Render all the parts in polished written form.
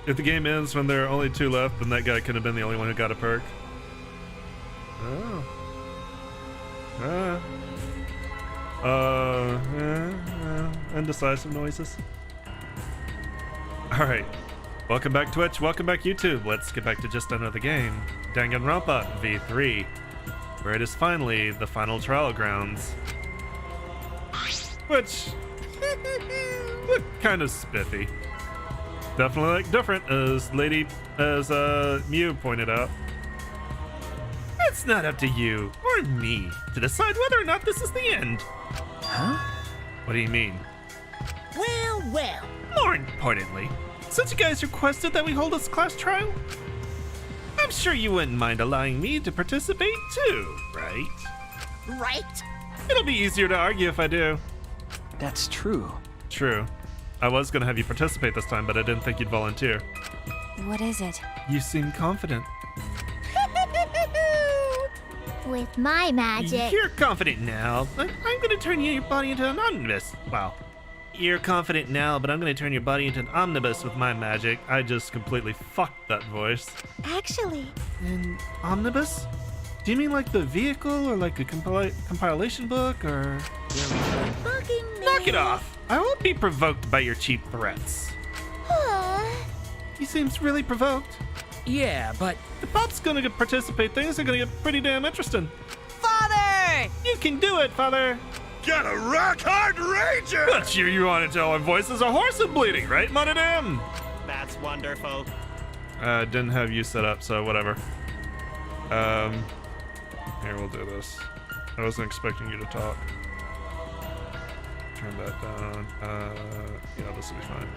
If the game ends when there are only 2 left, then that guy could have been the only one who got a perk. Oh. Indecisive noises. Alright. Welcome back Twitch, welcome back YouTube. Let's get back to just another game. Danganronpa V3. Where it is finally the final trial grounds. Which look kind of spiffy. Definitely like different, as Mew pointed out. It's not up to you or me to decide whether or not this is the end. Huh? What do you mean? Well. More importantly, since you guys requested that we hold this class trial, I'm sure you wouldn't mind allowing me to participate too, right? Right? It'll be easier to argue if I do. That's true. True. I was gonna have you participate this time, but I didn't think you'd volunteer. What is it? You seem confident. With my magic. You're confident now, but I'm gonna turn your body into an omnibus. Wow. You're confident now, but I'm gonna turn your body into an omnibus with my magic. I just completely fucked that voice. Actually. An omnibus? Do you mean like the vehicle, or like a compilation book, or... Bugging me. Knock it off! I won't be provoked by your cheap threats. He seems really provoked. Yeah, but... If Pop's gonna participate, things are gonna get pretty damn interesting. Father! You can do it, Father! Get a rock hard ranger! Let's cheer you on until our voices are hoarse and bleeding, right, Monodam? That's wonderful. Didn't have you set up, so whatever. Here, we'll do this. I wasn't expecting you to talk. Turn that down. Yeah, this will be fine.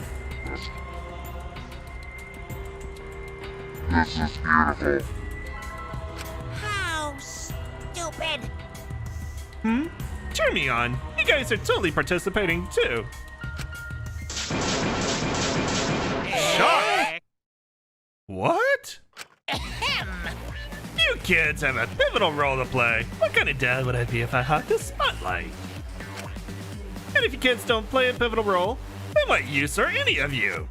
This is beautiful. How stupid. Cheer me on. You guys are totally participating, too. Shock! What? Ahem. You kids have a pivotal role to play. What kind of dad would I be if I hogged the spotlight? And if you kids don't play a pivotal role, then what use are any of you?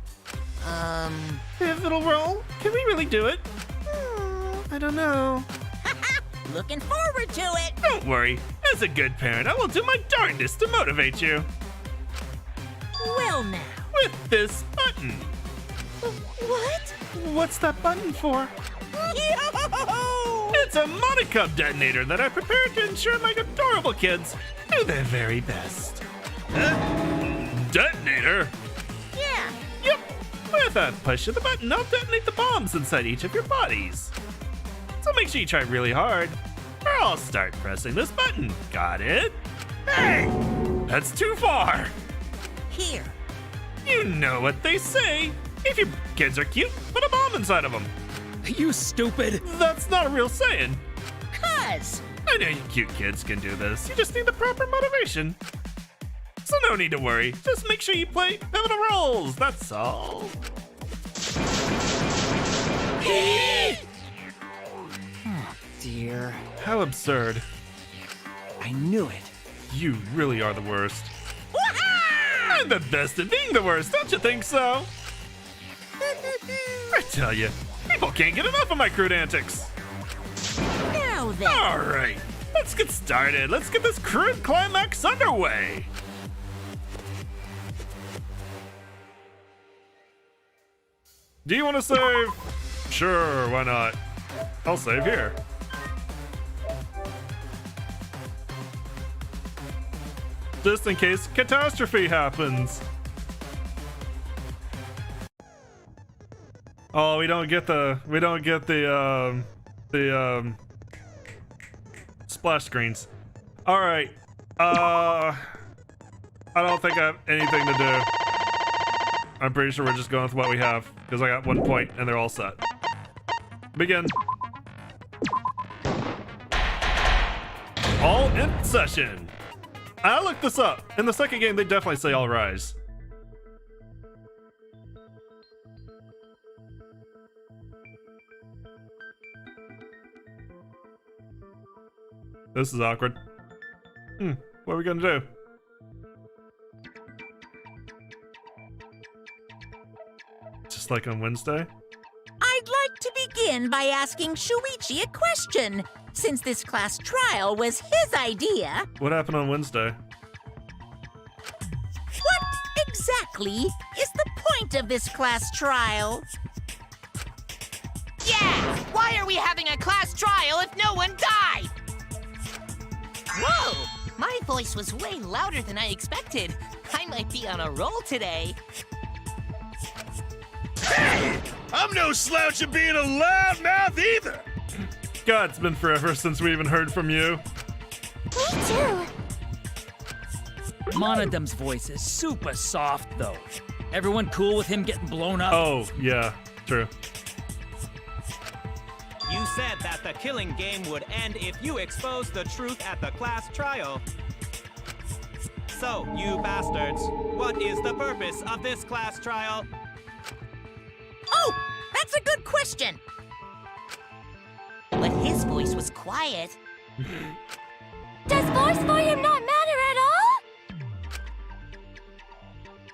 Pivotal role? Can we really do it? I don't know. Looking forward to it. Don't worry. As a good parent, I will do my darndest to motivate you. Well now. With this button. What? What's that button for? Yo! It's a Monicub detonator that I prepared to ensure my adorable kids do their very best. Detonator? Yeah. Yep. With a push of the button, I'll detonate the bombs inside each of your bodies. So make sure you try really hard, or I'll start pressing this button. Got it? Hey! That's too far! Here. You know what they say. If your kids are cute, put a bomb inside of them. You stupid! That's not a real saying. Cuz. I know you cute kids can do this. You just need the proper motivation. So no need to worry. Just make sure you play pivotal roles. That's all. Oh, dear. How absurd. I knew it. You really are the worst. Wah-ha! I'm the best at being the worst, don't you think so? I tell you, people can't get enough of my crude antics. Now then. All right, let's get started. Let's get this crude climax underway. Do you want to save? Sure, why not? I'll save here. Just in case catastrophe happens. Oh, we don't get the splash screens. All right. I don't think I have anything to do. I'm pretty sure we're just going with what we have because I got 1 point and they're all set. Begin. All in session. I looked this up. In the second game, they definitely say all rise. This is awkward. What are we gonna do? Just like on Wednesday? I'd like to begin by asking Shuichi a question, since this class trial was his idea. What happened on Wednesday? What exactly is the point of this class trial? Yeah! Why are we having a class trial if no one died? Whoa! My voice was way louder than I expected. I might be on a roll today. Hey! I'm no slouch at being a loudmouth either! God, it's been forever since we even heard from you. Me too. Monodum's voice is super soft, though. Everyone cool with him getting blown up? Oh, yeah, true. You said that the killing game would end if you exposed the truth at the class trial. So, you bastards, what is the purpose of this class trial? Oh, that's a good question. But his voice was quiet. Does voice volume not matter at all?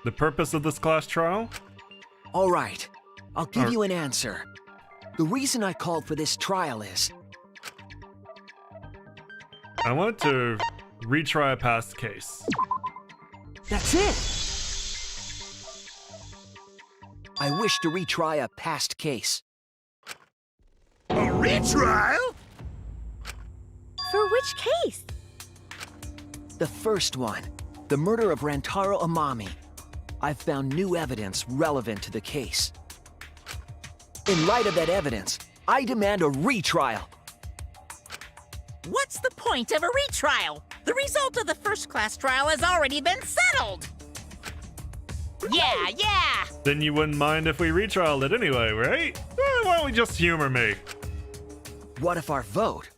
The purpose of this class trial? All right, I'll give Or- you an answer. The reason I called for this trial is I wanted to retry a past case. that's it. I wish to retry a past case. A retrial? For which case? The first one, the murder of Rantaro Amami. I've found new evidence relevant to the case. In light of that evidence, I demand a retrial. What's the point of a retrial? The result of the first class trial has already been settled. Yeah, yeah! Then you wouldn't mind if we retrialed it anyway, right? Why don't we just humor me? What if our vote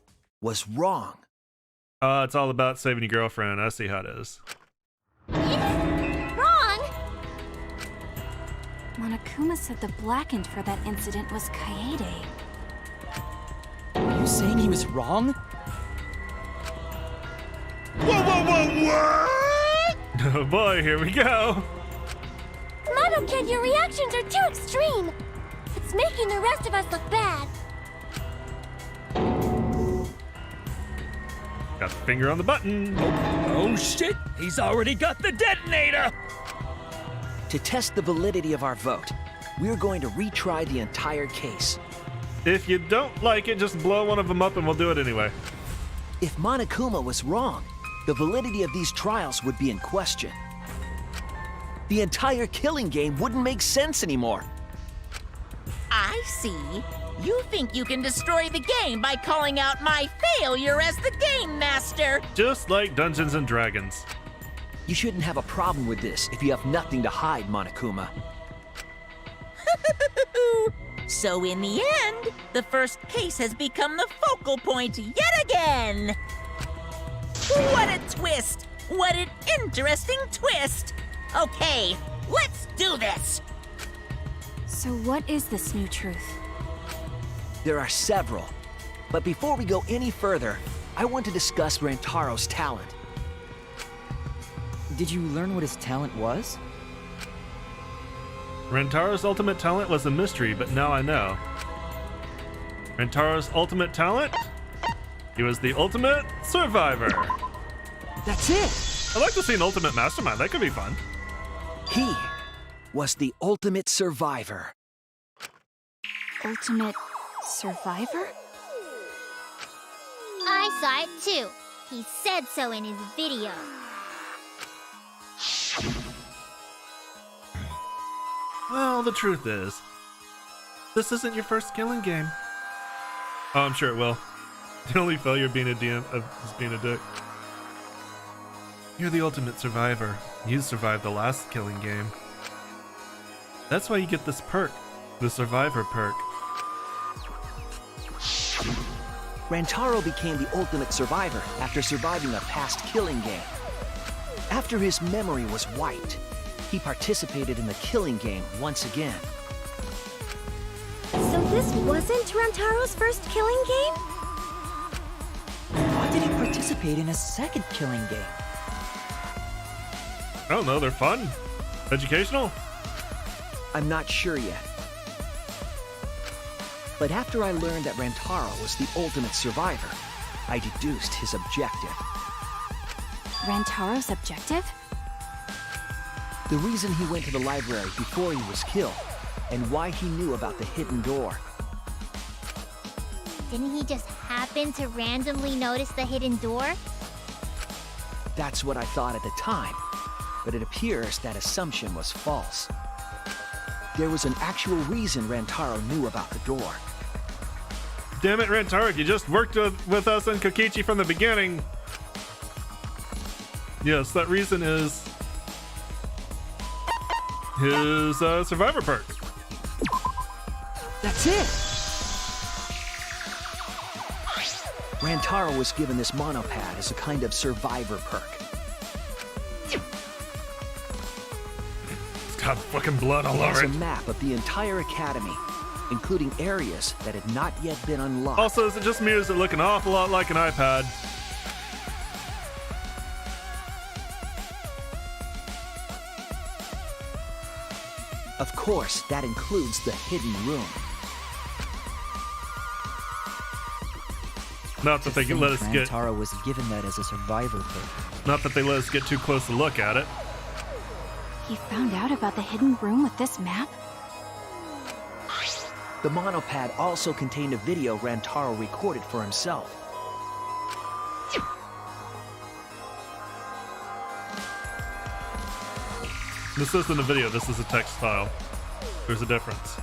was wrong? It's all about saving your girlfriend. I see how it is. Wrong. Monokuma said the blackened for that incident was Kaede. Are you saying he was wrong? What? Oh boy, here we go. Mono Kid, your reactions are too extreme. It's making the rest of us look bad. Got the finger on the button. Oh shit! He's already got the detonator! To test the validity of our vote, we're going to retry the entire case. If you don't like it, just blow one of them up and we'll do it anyway. If Monokuma was wrong, the validity of these trials would be in question. The entire killing game wouldn't make sense anymore. I see. You think you can destroy the game by calling out my failure as the game master. Just like Dungeons and Dragons. You shouldn't have a problem with this if you have nothing to hide, Monokuma. So in the end, the first case has become the focal point yet again. What a twist! What an interesting twist! Okay, let's do this! So what is this new truth? There are several. But before we go any further, I want to discuss Rantaro's talent. Did you learn what his talent was? Rantaro's ultimate talent was a mystery, but now I know. Rantaro's ultimate talent? He was the ultimate survivor. That's it! I'd like to see an ultimate mastermind. That could be fun. He was the ultimate survivor. Ultimate survivor? I saw it too. He said so in his video. Well, the truth is, this isn't your first killing game. Oh, I'm sure it will. The only failure of being a DM is being a dick. You're the ultimate survivor. You survived the last killing game. That's why you get this perk, the survivor perk. Rantaro became the ultimate survivor after surviving a past killing game. After his memory was wiped, he participated in the killing game once again. So this wasn't Rantaro's first killing game? Why did he participate in a second killing game? I don't know, they're fun. Educational? I'm not sure yet, But after I learned that Rantaro was the ultimate survivor, I deduced his objective. Rantaro's objective? The reason he went to the library before he was killed, and why he knew about the hidden door. Didn't he just happen to randomly notice the hidden door? That's what I thought at the time, but it appears that assumption was false. There was an actual reason Rantaro knew about the door. Damn it, Rantaro, you just worked with us and Kokichi from the beginning. Yes, that reason is his survivor perk. That's it! Rantaro was given this monopad as a kind of survivor perk. It's got fucking blood all It has over a it. map of the entire academy, including areas that had not yet been unlocked. Also, it just mirrors it look an awful lot like an iPad. Of course, that includes the hidden room. Not that they can let us get. Rantaro was given that as a survivor perk. Not that they let us get too close to look at it. He found out about the hidden room with this map? The monopad also contained a video Rantaro recorded for himself. This isn't a video, this is a text file. There's a difference.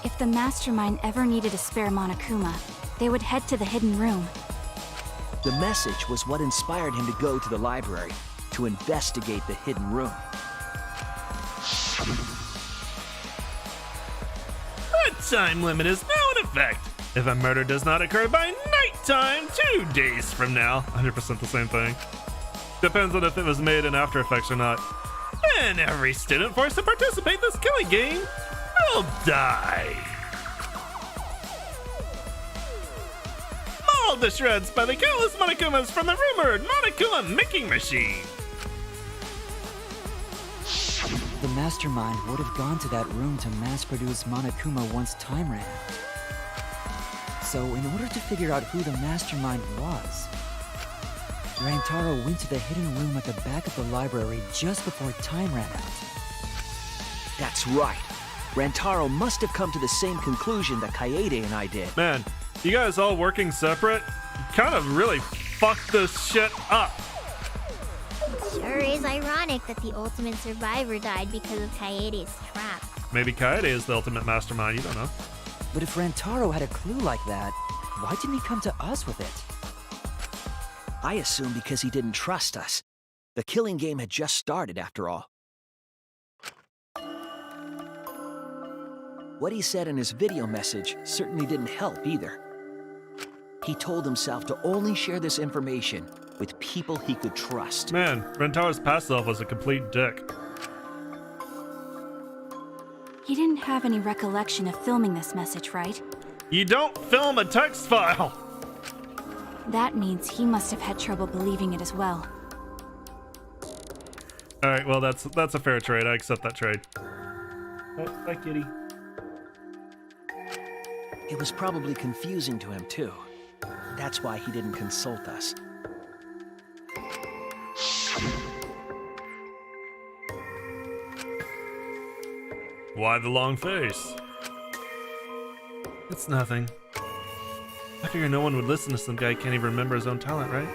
If the mastermind ever needed a spare Monokuma, they would head to the hidden room. The message was what inspired him to go to the library to investigate the hidden room. The time limit is now in effect. If a murder does not occur by nighttime 2 days from now, 100% the same thing. Depends on if it was made in After Effects or not. And every student forced to participate in this killing game will die. Mauled to shreds by the countless Monokumas from the rumored Monokuma making machine. The mastermind would have gone to that room to mass-produce Monokuma once time ran out. So, in order to figure out who the mastermind was, Rantaro went to the hidden room at the back of the library just before time ran out. That's right. Rantaro must have come to the same conclusion that Kaede and I did. Man, you guys all working separate kind of really fucked this shit up. Sure is ironic that the ultimate survivor died because of Kaede's trap. Maybe Kaede is the ultimate mastermind, you don't know. But if Rantaro had a clue like that, why didn't he come to us with it? I assume because he didn't trust us. The killing game had just started, after all. What he said in his video message certainly didn't help either. He told himself to only share this information with people he could trust. Man, Rentaro's past self was a complete dick. He didn't have any recollection of filming this message, right? You don't film a text file! That means he must have had trouble believing it as well. Alright, well that's a fair trade. I accept that trade. Oh, bye kitty. It was probably confusing to him, too. That's why he didn't consult us. Why the long face? It's nothing. I figure no one would listen to some guy who can't even remember his own talent, right?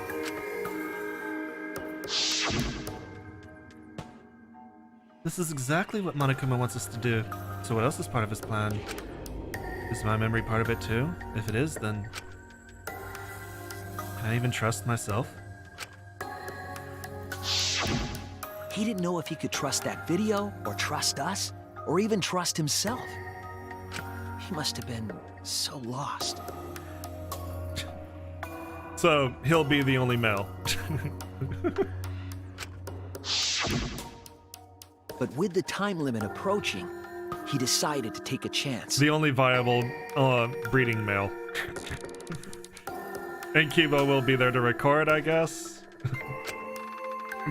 This is exactly what Monokuma wants us to do. So what else is part of his plan? Is my memory part of it too? If it is, then... can I even trust myself? He didn't know if he could trust that video, or trust us, or even trust himself. He must have been so lost. So, he'll be the only male. But with the time limit approaching, he decided to take a chance. The only viable breeding male. And Kibo will be there to record, I guess.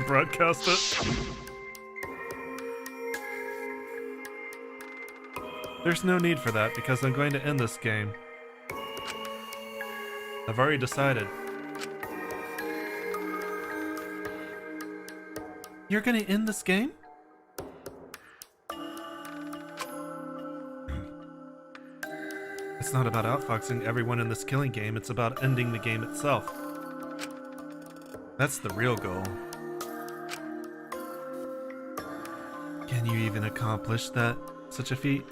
Broadcast it. There's no need for that because I'm going to end this game. I've already decided. You're gonna end this game? It's not about outfoxing everyone in this killing game, it's about ending the game itself. That's the real goal. Can you even accomplish that? Such a feat?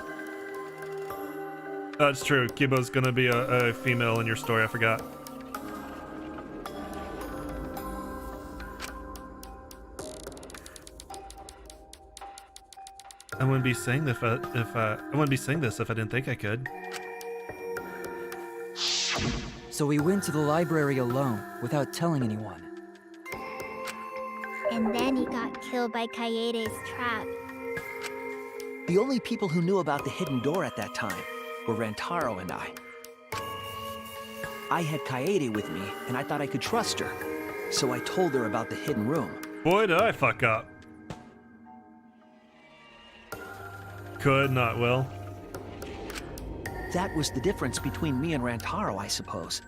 That's true. Kibo's gonna be a female in your story, I forgot. I wouldn't be saying this I wouldn't be saying this if I didn't think I could. So we went to the library alone, without telling anyone. And then he got killed by Kaede's trap. The only people who knew about the hidden door at that time were Rantaro and I. I had Kaede with me, and I thought I could trust her. So I told her about the hidden room. Boy, did I fuck up. Could, not will. That was the difference between me and Rantaro, I suppose.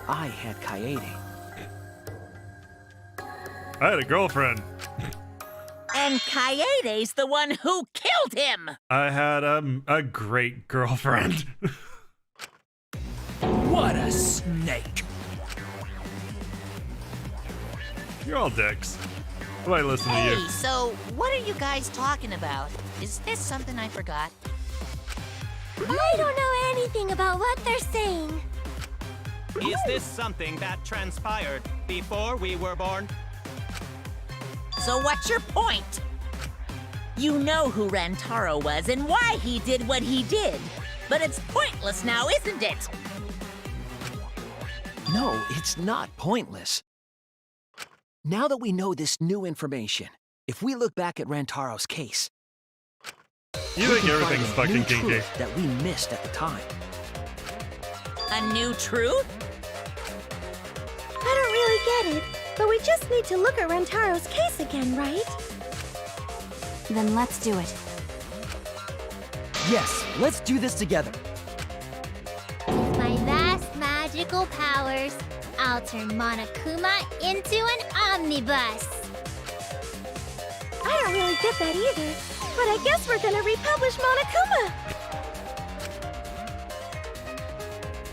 I had Kaede. I had a girlfriend. And Kaede's the one who killed him! I had a great girlfriend. What a snake! You're all dicks. Why listen to Hey, you? so what are you guys talking about? Is this something I forgot? I don't know anything about what they're saying. Is this something that transpired before we were born? So what's your point? You know who Rantaro was and why he did what he did. But it's pointless now, isn't it? No, it's not pointless. Now that we know this new information, if we look back at Rantaro's case, You we think can find everything's a fucking new kinky. truth that we missed at the time. A new truth? I don't really get it, but we just need to look at Rantaro's case again, right? Then let's do it. Yes, let's do this together. With my vast magical powers, I'll turn Monokuma into an omnibus. I don't really get that either, but I guess we're gonna republish Monokuma.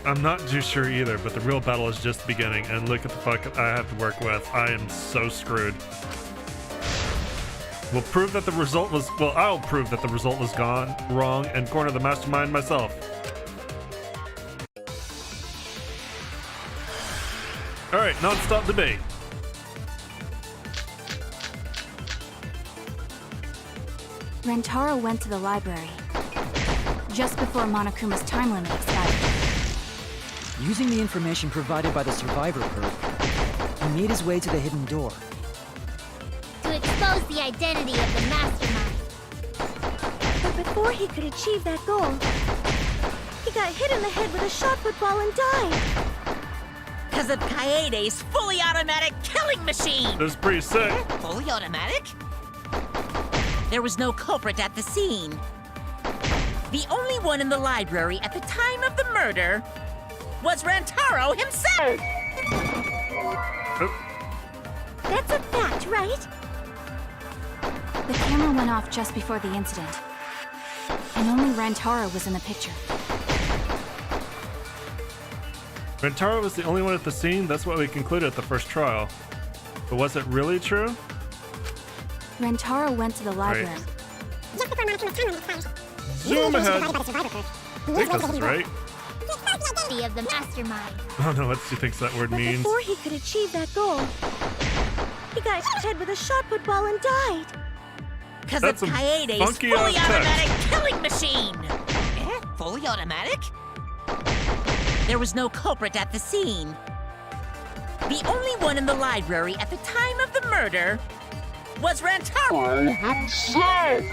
I'm not too sure either, but the real battle is just beginning, and look at the fuck I have to work with. I am so screwed. We'll prove that the result was, well, I'll prove that the result was wrong and corner the mastermind myself. Alright, non-stop debate. Rantaro went to the library just before Monokuma's time limit expired. Using the information provided by the survivor group, he made his way to the hidden door. To expose the identity of the mastermind. But before he could achieve that goal, he got hit in the head with a shot put ball and died. Because of Kaede's fully automatic killing machine! This is pretty sick. Fully automatic? There was no culprit at the scene. The only one in the library at the time of the murder was Rantaro himself! Oh, That's a fact, right? The camera went off just before the incident, and only Rantaro was in the picture. Rantaro was the only one at the scene? That's what we concluded at the first trial. But was it really true? Rantaro went to the library. Just before Monokuma's time limit expired. Zoom ahead. By the survivor group. I think this is right. To expose the identity of the mastermind. I don't know what she thinks that word But means. before he could achieve that goal, he got hit in the head with a shot put ball and died. Because That's of some Kaede's funky fully ass text. automatic killing machine! Eh? Fully automatic? There was no culprit at the scene. The only one in the library at the time of the murder was Rantaro himself!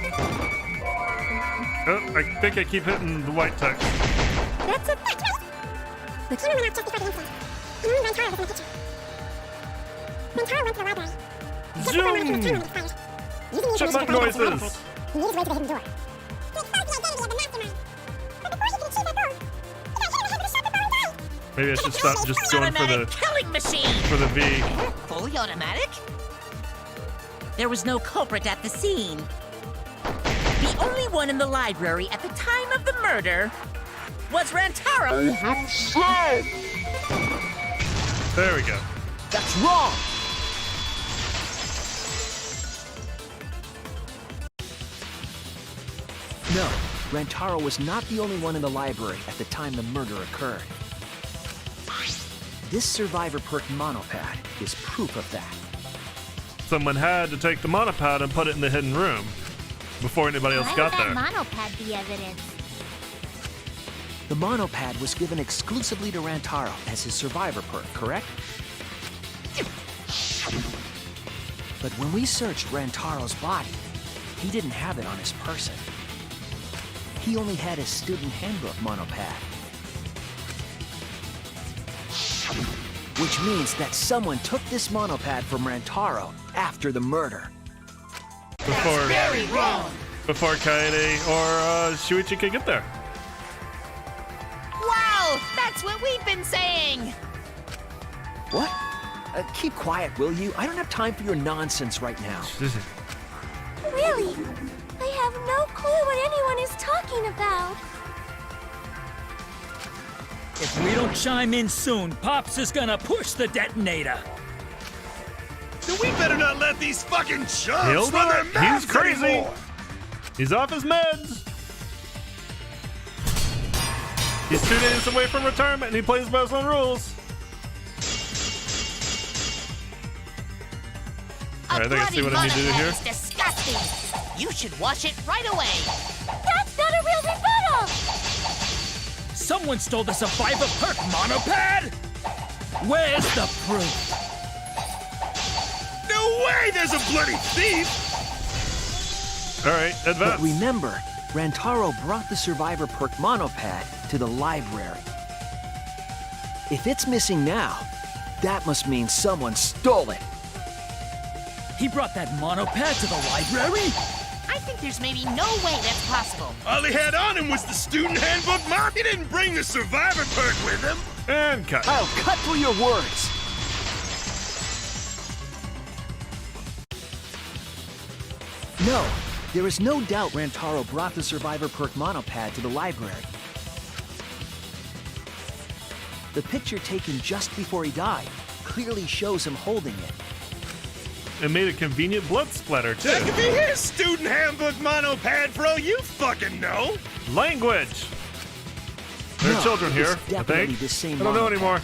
Oh, I think I keep hitting the white text. That's a fact. The Someone went out just before the incident. Only Rantaro was in the picture. Rantaro went to the library. Just before Monokuma's time limit expired. Using the information Chipmunk provided by the survivor noises! group, he made his way to the hidden door. To expose the identity of the mastermind. Maybe I should stop just going for Automatic killing machine. the V. Fully automatic? There was no culprit at the scene. The only one in the library at the time of the murder was Rantaro. There we go. That's wrong! No, Rantaro was not the only one in the library at the time the murder occurred. This survivor perk monopad is proof of that. Someone had to take the monopod and put it in the hidden room before anybody else Why got would there. that monopad be evidence? The monopad was given exclusively to Rantaro as his survivor perk, correct? But when we searched Rantaro's body, he didn't have it on his person. He only had his student handbook monopad. Which means that someone took this monopad from Rantaro after the murder. Before Kaede or Shuichi could get there. Wow, that's what we've been saying. What? Keep quiet, will you? I don't have time for your nonsense right now. Really? I have no clue what anyone is talking about. If we don't chime in soon, Pops is gonna push the detonator. Then we better not let these fucking chumps He'll run do their it. mouths He's crazy. anymore. He's off his meds. He's 2 days away from retirement and he plays by his own rules. All right, I think I see what I need to do here. Is disgusting. You should wash it right away. That's not a real rebuttal! Someone stole the survivor perk monopad? Where's the proof? No way there's a bloody thief! All right, But advance. remember, Rantaro brought the survivor perk monopad to the library. If it's missing now, that must mean someone stole it. He brought that monopad to the library? I think there's maybe no way that's possible. All he had on him was the student handbook mop. He didn't bring the survivor perk with him. And cut. I'll cut through your words. No, there is no doubt Rantaro brought the survivor perk monopad to the library. The picture taken just before he died clearly shows him holding it. It made a convenient blood splatter too. That could be his student handbook monopad for all you fucking know. Language. There are No, children it here, was I definitely think. the same I don't know monopad. anymore.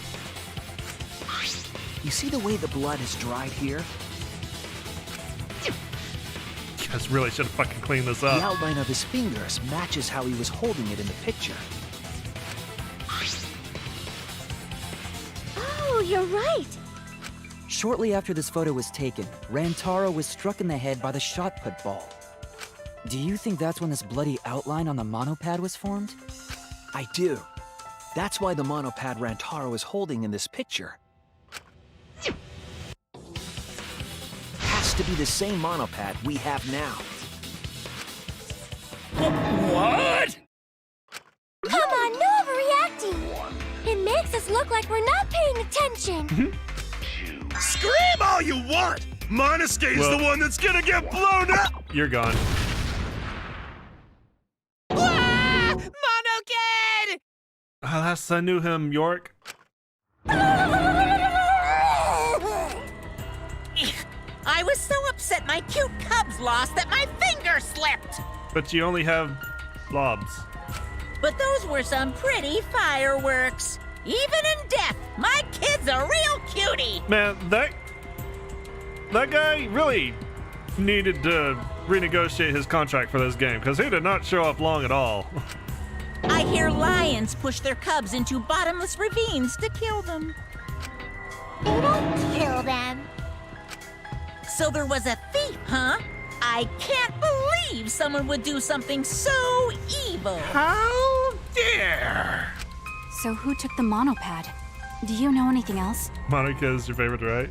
You see the way the blood has dried here? Guys really should have fucking cleaned this The up. outline of his fingers matches how he was holding it in the picture. Oh, you're right. Shortly after this photo was taken, Rantaro was struck in the head by the shot put ball. Do you think that's when this bloody outline on the monopad was formed? I do. That's why the monopad Rantaro is holding in this picture has to be the same monopad we have now. What? Come on, no overreacting. It makes us look like we're not paying attention. Scream all you want. Monosuke's Well- the one that's gonna get blown up. You're gone. Ah! Mono Kid! Last I knew him, York. I was so upset my cute cubs lost that my finger slipped. But you only have blobs. But those were some pretty fireworks. Even in death, my kid's a real cutie. Man, that guy really needed to renegotiate his contract for this game because he did not show up long at all. I hear lions push their cubs into bottomless ravines to kill them. They don't kill them. So there was a thief, huh? I can't believe someone would do something so evil. How dare! So who took the monopad? Do you know anything else? Monica is your favorite, right?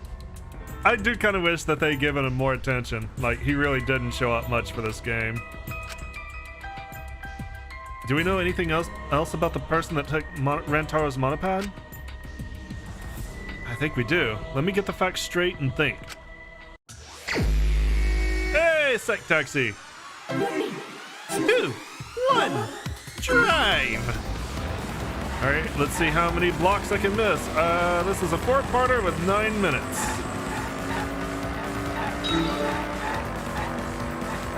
I do kind of wish that they'd given him more attention. Like, he really didn't show up much for this game. Do we know anything else about the person that took Rantaro's monopad? think we do. Let me get the facts straight and think. Hey, Sec Taxi! 3, 2, 1, drive! Alright, let's see how many blocks I can miss. This is a 4-parter with 9 minutes.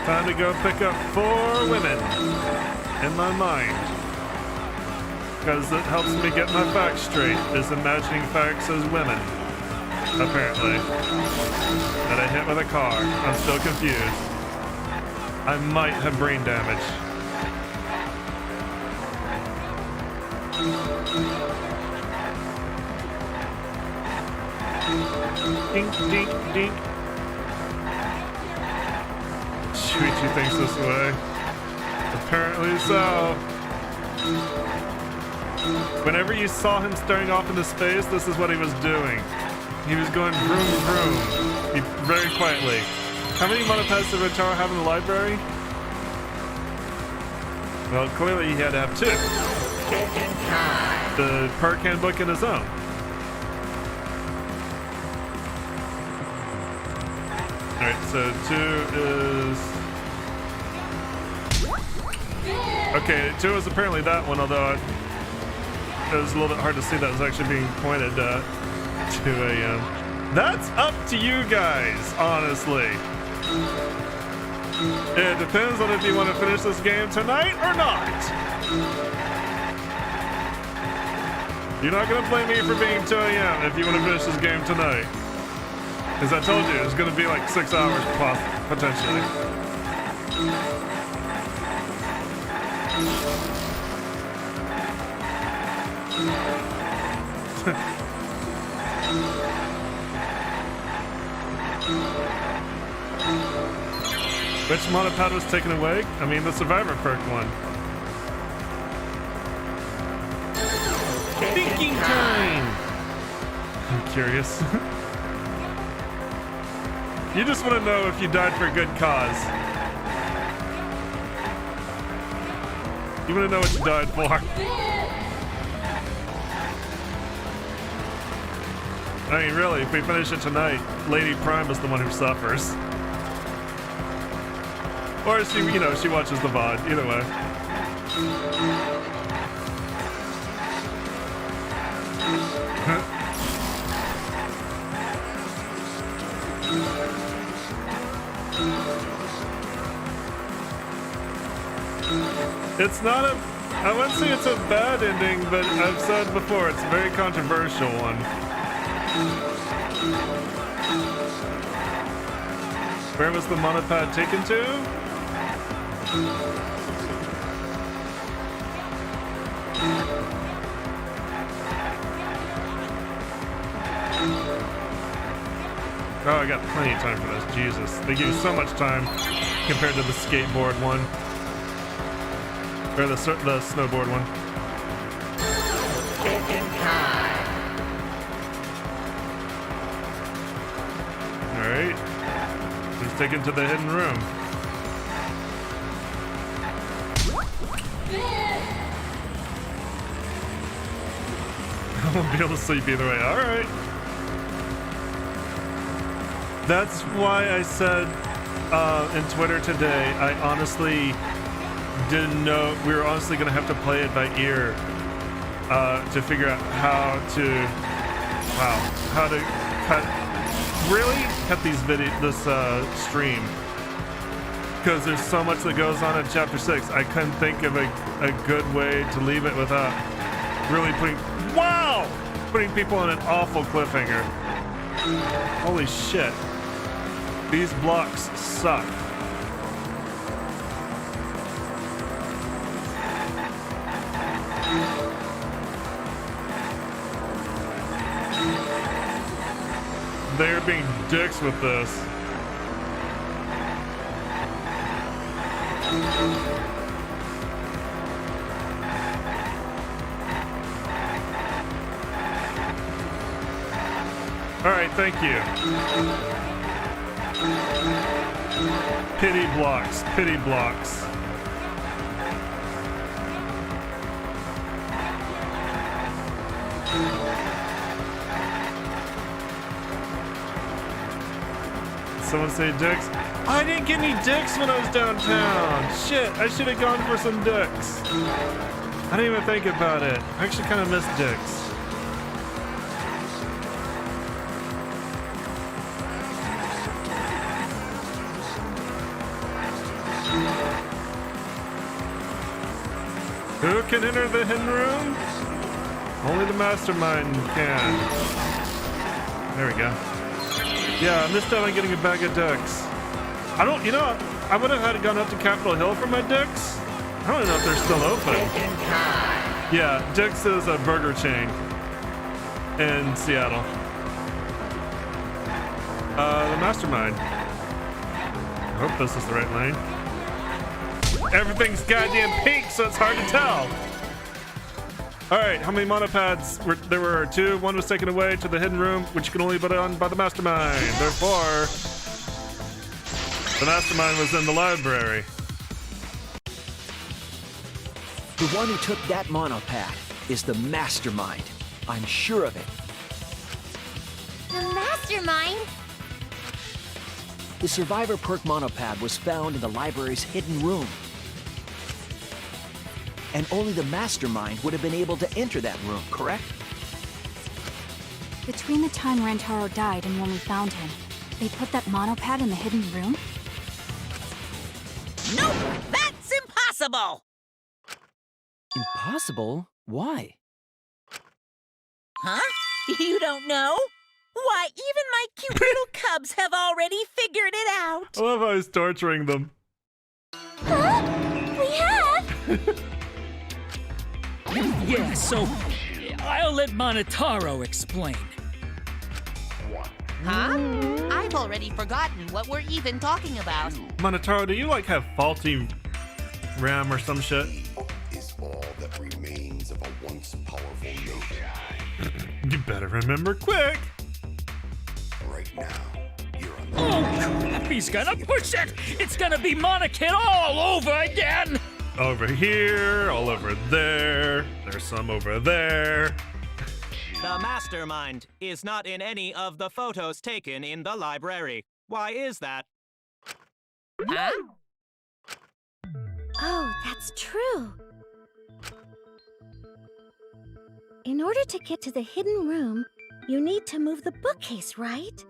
Time to go pick up 4 women in my mind. Because it helps me get my facts straight, is imagining facts as women. Apparently. That I hit with a car. I'm still confused. I might have brain damage. Dink, dink, dink. Shuichi thinks this way. Apparently so. Whenever you saw him staring off into space, this is what he was doing. He was going vroom vroom. Very quietly. How many monopads did Rentaro have in the library? Well, clearly he had to have 2. The perk handbook and his own. Alright, so 2 is... Okay, 2 is apparently that one, although it was a little bit hard to see that it was actually being pointed at 2 a.m. That's up to you guys, honestly. It depends on if you want to finish this game tonight or not. You're not going to blame me for being 2 a.m. if you want to finish this game tonight. As I told you, it's going to be like 6 hours potentially. Which monopad was taken away? I mean, the Survivor perk one. Thinking time! I'm curious. You just want to know if you died for a good cause. You want to know what you died for. I mean, really, if we finish it tonight, Lady Prime is the one who suffers. Or she, you know, she watches the VOD. Either way. It's not a... I wouldn't say it's a bad ending, but I've said before, it's a very controversial one. Where was the monopad taken to? Oh, I got plenty of time for this. Jesus. They give you so much time compared to the skateboard one. Or the snowboard one. Alright. He's taken to the hidden room. I won't be able to sleep either way. Alright. That's why I said in Twitter today, I honestly didn't know. We were honestly going to have to play it by ear to figure out how to cut these this stream, because there's so much that goes on in chapter 6. I couldn't think of a good way to leave it without really putting people on an awful cliffhanger. Holy shit. These blocks suck. They're being dicks with this. All right, thank you. Pity blocks, pity blocks. someone say dicks? I didn't get any dicks when I was downtown. Shit, I should have gone for some dicks. I didn't even think about it. I actually kind of miss dicks. Who can enter the hidden room? Only the mastermind can. There we go. Yeah, and this time I'm getting a bag of dicks. I don't, you know, I would have had gone up to Capitol Hill for my dicks. I don't even know if they're still open. Yeah, Dick's is a burger chain in Seattle. The mastermind. I hope this is the right lane. Everything's goddamn pink, so it's hard to tell. All right, how many monopads? There were 2. One was taken away to the hidden room, which can only be done by the mastermind. Therefore, the mastermind was in the library. The one who took that monopad is the mastermind. I'm sure of it. The mastermind? The Survivor Perk monopad was found in the library's hidden room. And only the mastermind would have been able to enter that room, correct? Between the time Rentaro died and when we found him, they put that monopad in the hidden room? Nope, that's impossible. Impossible? Why? Huh? You don't know? Why, even my cute little cubs have already figured it out. I love how he's torturing them. Huh? We have? Yeah, so I'll let Monotaro explain. Huh? I've already forgotten what we're even talking about. Monotaro, do you like have faulty RAM or some shit? Is all that remains of a once powerful nation. You better remember quick. Right now, you're on the Oh crap, he's gonna push it! It's gonna be Monokid all over again! Over here, all over there. There's some over there. The mastermind is not in any of the photos taken in the library. Why is that? Huh? Oh, that's true. In order to get to the hidden room, you need to move the bookcase, right?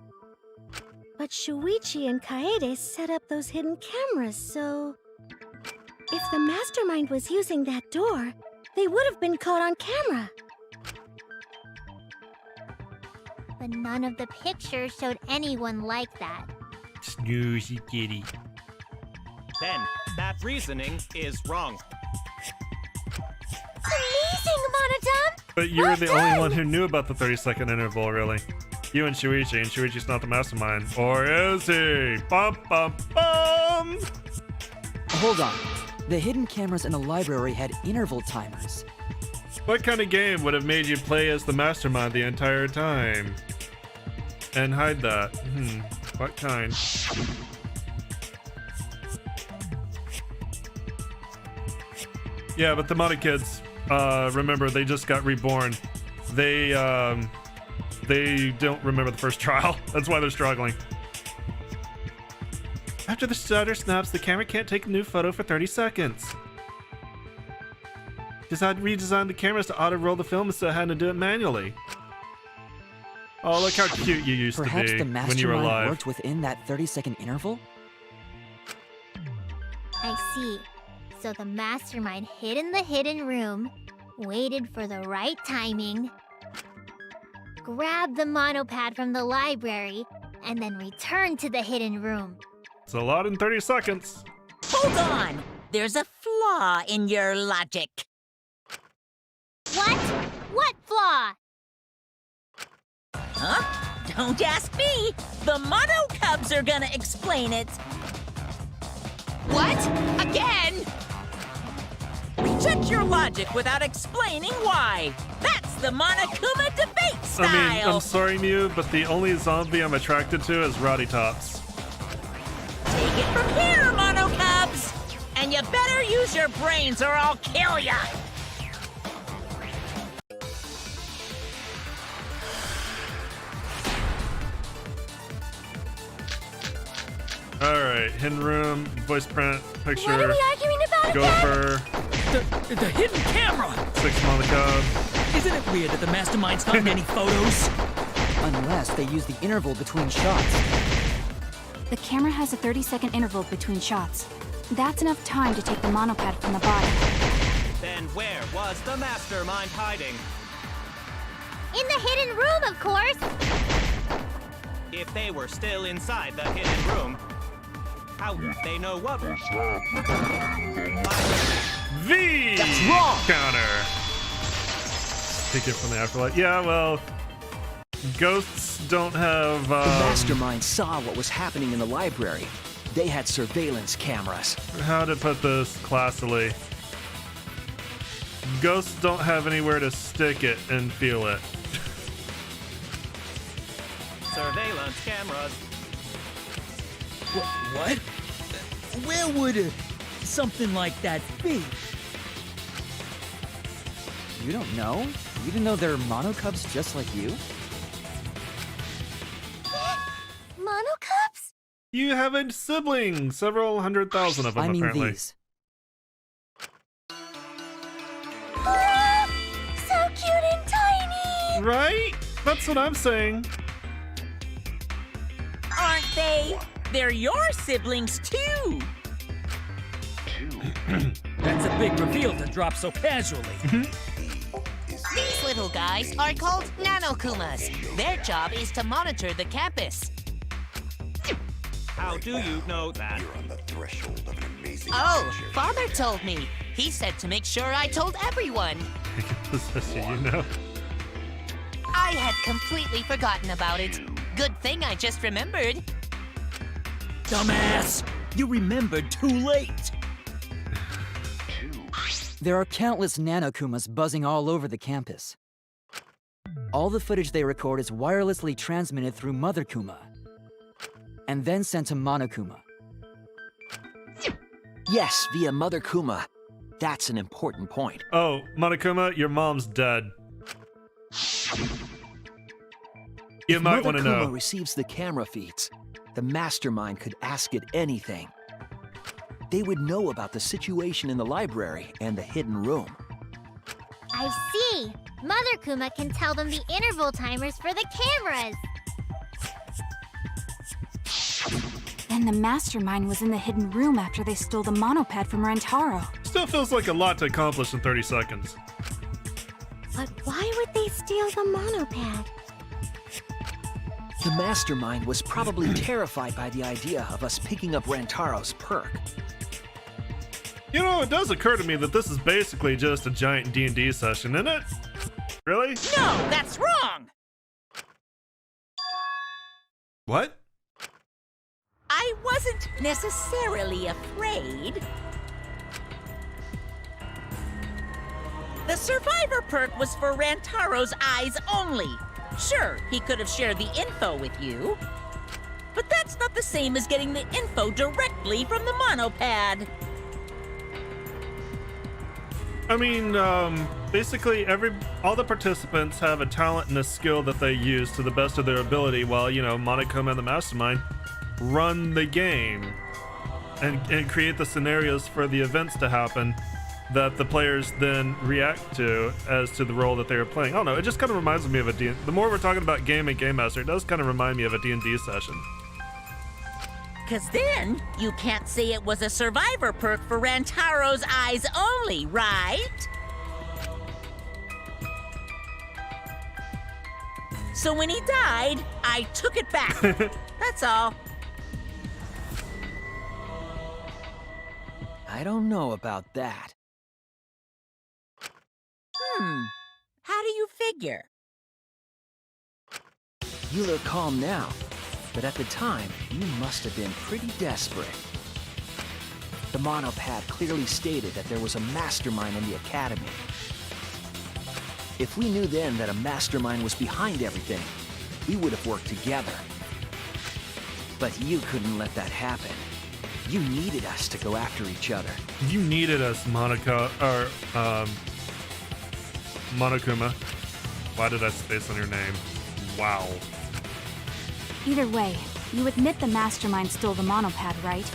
But Shuichi and Kaede set up those hidden cameras, so... If the mastermind was using that door, they would have been caught on camera. But none of the pictures showed anyone like that. Snoozy kitty. Then, that reasoning is wrong. Amazing, Monodam! But you're Well the done! only one who knew about the 30-second interval, really. You and Shuichi's not the mastermind. Or is he? Bum, bum, bum! Hold on. The hidden cameras in the library had interval timers. What kind of game would have made you play as the mastermind the entire time? And hide that? What kind? Yeah, but the Mono Kids, remember, they just got reborn. They don't remember the first trial. That's why they're struggling. After the shutter snaps, the camera can't take a new photo for 30 seconds. Redesigned the cameras to auto-roll the film instead of having to do it manually. Oh, look how cute you used Perhaps to be the when you were mastermind alive. worked within that 30-second interval? I see. So the mastermind hid in the hidden room, waited for the right timing, grabbed the monopad from the library, and then returned to the hidden room. It's a lot in 30 seconds. Hold on. There's a flaw in your logic. What? What flaw? Huh? Don't ask me. The Mono Cubs are gonna explain it. What? Again? Reject your logic without explaining why. That's the Monokuma debate style. I mean, I'm sorry, Mew, but the only zombie I'm attracted to is Roddy Tops. Take it from here, Mono Cubs. And you better use your brains or I'll kill ya. right, hidden room, voice print, picture, What are we arguing about again? gopher, The hidden camera! 6 Monica. Isn't it weird that the mastermind's found any photos? Unless they use the interval between shots. The camera has a 30-second interval between shots. That's enough time to take the monopad from the body. Then where was the mastermind hiding? In the hidden room, of course! If they were still inside the hidden room, how would they know what was V! That's wrong! Counter. Take it from the afterlife. Yeah, well, ghosts don't have. The mastermind saw what was happening in the library. They had surveillance cameras. How to put this classily? Ghosts don't have anywhere to stick it and feel it. surveillance cameras? What? Where would something like that be? You don't know? Even though they're monocubs just like you? Monocubs? You have a sibling, several 100,000 of them I mean apparently. these. So cute and tiny! Right? That's what I'm saying. Aren't they? They're your siblings too. That's a big reveal to drop so casually. These little guys are called Nanokumas. Their job is to monitor the campus. How do you know that? Oh, Father told me. He said to make sure I told everyone. You know? I had completely forgotten about it. Good thing I just remembered. Dumbass! You remembered too late. There are countless Nanokumas buzzing all over the campus. All the footage they record is wirelessly transmitted through Mother Kuma, and then sent to Monokuma. Yes, via Mother Kuma. That's an important point. Oh, Monokuma, your mom's dead. You If might Mother want to Kuma know. receives the camera feeds, the mastermind could ask it anything. They would know about the situation in the library and the hidden room. I see. Mother Kuma can tell them the interval timers for the cameras. Then the mastermind was in the hidden room after they stole the monopad from Rentaro. Still feels like a lot to accomplish in 30 seconds. But why would they steal the monopad? The mastermind was probably terrified by the idea of us picking up Rantaro's perk. You know, it does occur to me that this is basically just a giant D&D session, isn't it? Really? No, that's wrong. What? I wasn't necessarily afraid. The survivor perk was for Rantaro's eyes only. Sure, he could have shared the info with you, but that's not the same as getting the info directly from the monopad. I mean, basically all the participants have a talent and a skill that they use to the best of their ability while, you know, Monokuma and the Mastermind run the game and create the scenarios for the events to happen that the players then react to as to the role that they are playing. I don't know, it just kind of reminds me of the more we're talking about game and Game Master, it does kind of remind me of a D&D session. Cause then you can't say it was a survivor perk for Rantaro's eyes only, right? So when he died, I took it back. That's all. I don't know about that. How do you figure? You look calm now, but at the time, you must have been pretty desperate. The monopad clearly stated that there was a mastermind in the academy. If we knew then that a mastermind was behind everything, we would have worked together. But you couldn't let that happen. You needed us to go after each other. You needed us, Monokuma. Why did I space on your name? Wow. Either way, You admit the mastermind stole the monopad, right?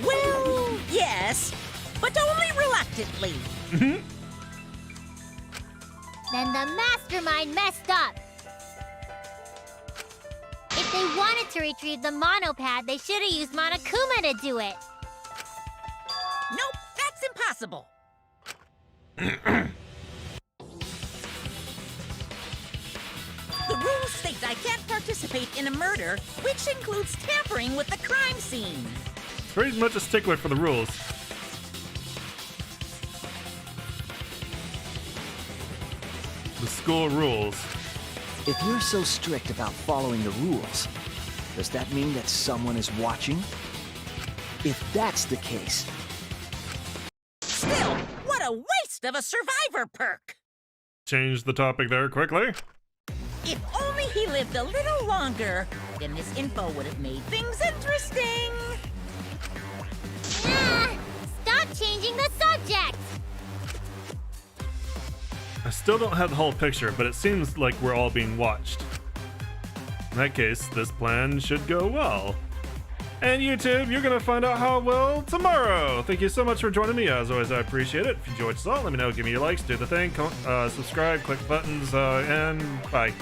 Well, yes, but only reluctantly. Then the mastermind messed up. If they wanted to retrieve the monopad, they should have used Monokuma to do it. Nope, that's impossible. The rules state I can't participate in a murder, which includes tampering with the crime scene. Pretty much a stickler for the rules. The school rules. If you're so strict about following the rules, does that mean that someone is watching? If that's the case, Still, what a waste of a survivor perk! Change the topic there quickly. If only he lived a little longer, then this info would have made things interesting. Ah, stop changing the subject! I still don't have the whole picture, but it seems like we're all being watched. In that case, this plan should go well. And YouTube, you're gonna find out how well tomorrow. Thank you so much for joining me. As always, I appreciate it. If you enjoyed this all, let me know. Give me your likes, do the thing, subscribe, click buttons, and bye.